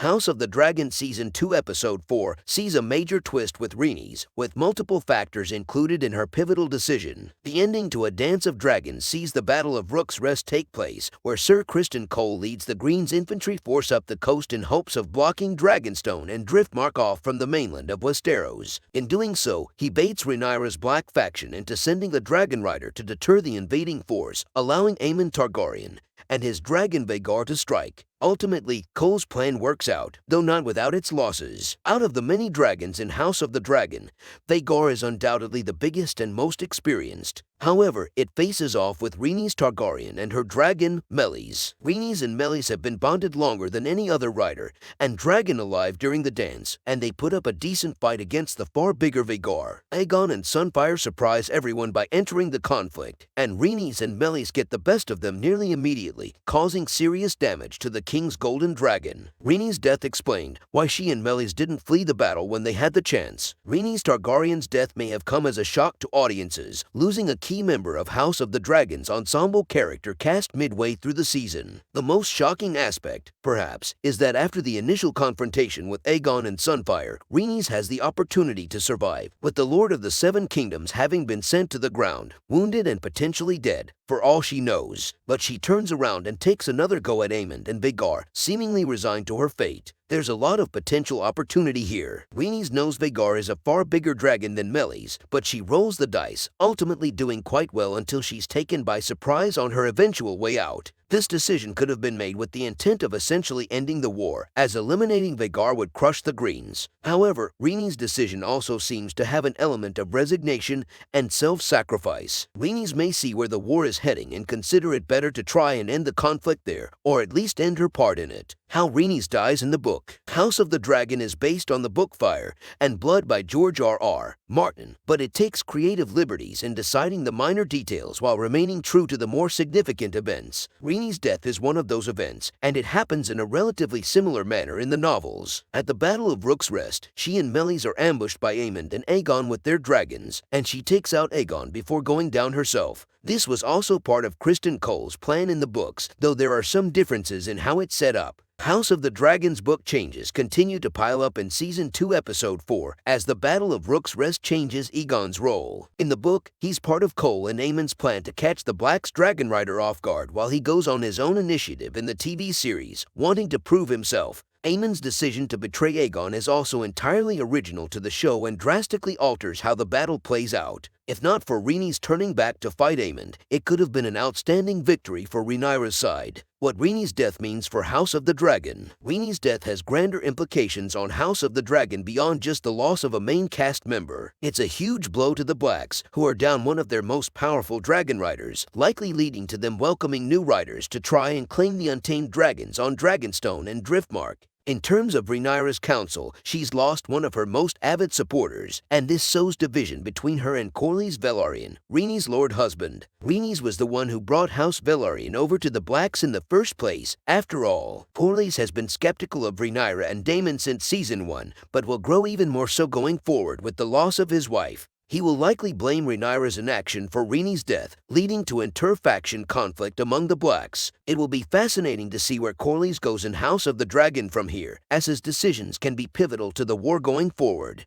House of the Dragon Season 2 Episode 4 sees a major twist with Rhaenys, with multiple factors included in her pivotal decision. The ending to A Dance of Dragons sees the Battle of Rook's Rest take place, where Ser Criston Cole leads the Green's infantry force up the coast in hopes of blocking Dragonstone and Driftmark off from the mainland of Westeros. In doing so, he baits Rhaenyra's Black faction into sending the dragonrider to deter the invading force, allowing Aemond Targaryen and his dragon Vhagar to strike. Ultimately, Cole's plan works out, though not without its losses. Out of the many dragons in House of the Dragon, Vhagar is undoubtedly the biggest and most experienced. However, it faces off with Rhaenys Targaryen and her dragon, Meleys. Rhaenys and Meleys have been bonded longer than any other rider and dragon alive during the dance, and they put up a decent fight against the far bigger Vhagar. Aegon and Sunfire surprise everyone by entering the conflict, and Rhaenys and Meleys get the best of them nearly immediately, causing serious damage to the King's golden dragon. Rhaenys' death explained why she and Meleys didn't flee the battle when they had the chance. Rhaenys Targaryen's death may have come as a shock to audiences, losing a key member of House of the Dragon's ensemble character cast midway through the season. The most shocking aspect, perhaps, is that after the initial confrontation with Aegon and Sunfire, Rhaenys has the opportunity to survive, with the Lord of the Seven Kingdoms having been sent to the ground, wounded and potentially dead, for all she knows. But she turns around and takes another go at Aemond and Vhagar, seemingly resigned to her fate. There's a lot of potential opportunity here. Rhaenys knows Vhagar is a far bigger dragon than Meleys, but she rolls the dice, ultimately doing quite well until she's taken by surprise on her eventual way out. This decision could have been made with the intent of essentially ending the war, as eliminating Vhagar would crush the Greens. However, Rhaenys' decision also seems to have an element of resignation and self-sacrifice. Rhaenys may see where the war is heading and consider it better to try and end the conflict there, or at least end her part in it. How Rhaenys dies in the book. House of the Dragon is based on the book Fire and Blood by George R.R. Martin, but it takes creative liberties in deciding the minor details while remaining true to the more significant events. Rhaenys' death is one of those events, and it happens in a relatively similar manner in the novels. At the Battle of Rook's Rest, she and Meleys are ambushed by Aemond and Aegon with their dragons, and she takes out Aegon before going down herself. This was also part of Criston Cole's plan in the books, though there are some differences in how it's set up. House of the Dragon's book changes continue to pile up in Season 2 Episode 4 as the Battle of Rook's Rest changes Aegon's role. In the book, he's part of Cole and Aemond's plan to catch the Black's dragonrider off guard while he goes on his own initiative in the TV series, wanting to prove himself. Aemond's decision to betray Aegon is also entirely original to the show and drastically alters how the battle plays out. If not for Rhaenys turning back to fight Aemond, it could have been an outstanding victory for Rhaenyra's side. What Rhaenys' death means for House of the Dragon. Rhaenys' death has grander implications on House of the Dragon beyond just the loss of a main cast member. It's a huge blow to the Blacks, who are down one of their most powerful dragon riders, likely leading to them welcoming new riders to try and claim the untamed dragons on Dragonstone and Driftmark. In terms of Rhaenyra's council, she's lost one of her most avid supporters, and this sows division between her and Corlys Velaryon, Rhaenys' lord husband. Rhaenys was the one who brought House Velaryon over to the Blacks in the first place. After all, Corlys has been skeptical of Rhaenyra and Daemon since Season 1, but will grow even more so going forward with the loss of his wife. He will likely blame Rhaenyra's inaction for Rhaenys' death, leading to inter-faction conflict among the Blacks. It will be fascinating to see where Corlys goes in House of the Dragon from here, as his decisions can be pivotal to the war going forward.